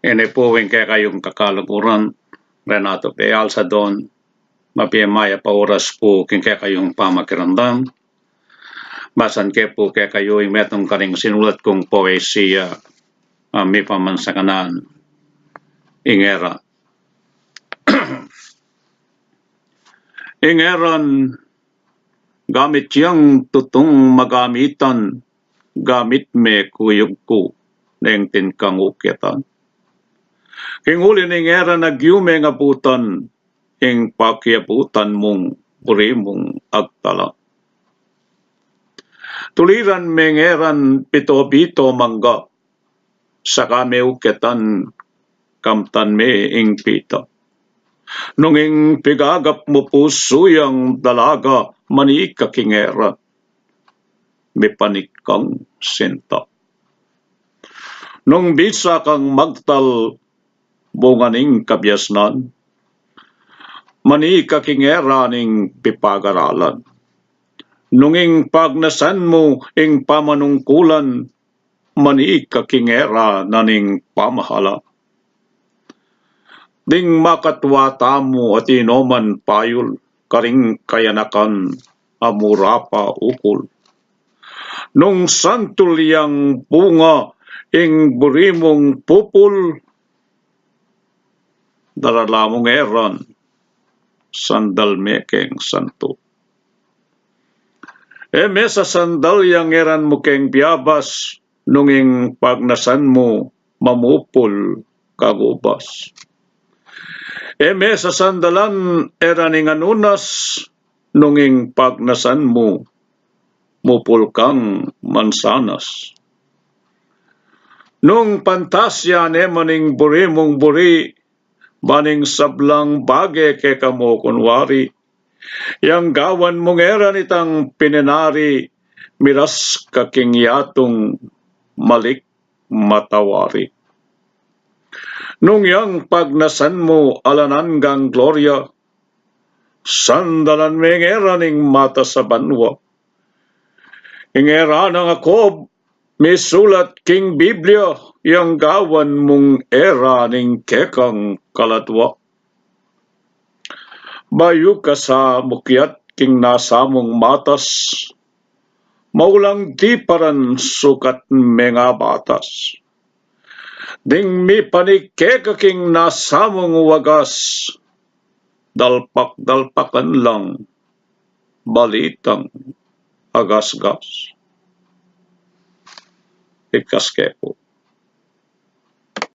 Inepuwing kaya kayong kakalukuran, Renato P. Alsadon, mapiyamaya pa oras po kaya kayong pamakiramdam. Basan ke po kaya kayo metong karing sinulat kong poesiya, may pamansakanan, ingera. Ingeran, gamit yang tutong magamitan, gamit me kuyog ko, neng tinkang ukyatan. King uli ning era nagyume nga putan, ing pakyaputan mong uri mong agtala. Tuliran mengeran pito-pito mangga, sa kame ukyatan, kamtan me ing pita. Nunging pigagap mo puso yang dalaga, mani kakingera, may panikang sinta. Nung bisa kang magtal, bunganing kabyasnan, mani kakingera ning pipagaralan. Nunging pagnasan mo ing pamanungkulan, mani kakingera naning pamahala. Ding makatwa tamo at inoman payul, karing kayanakan amurapa ukol. Nung santul yang bunga ing burimong pupul, daralamong eran, sandal mekeng santo. Mesa sandal yang eran mo keng biyabas, nunging pagnasan mo mamupul kagubas. Mesa sandalan eran ing anunas, nunging pagnasan mo mupul kang mansanas. Nung pantasya nemaning burimong buri, baning sablang bage ke kamo kunwari, yang gawan mong eran itang pinenari, miras kaking yatong malik matawari. Nung yang pagnasan mo alanan gang gloria, sandalan meng eraning mata sa banwa. Ingera ng ako, misulat king Biblia, yang gawan mong era ning kekang kalatwa. Bayu ka sa mukyat king nasa mong matas, maulang di paran sukat mga batas. Ding mi panikeka king nasa mong wagas, dalpak-dalpakan lang, balitang agas-gas. Ikas kepo.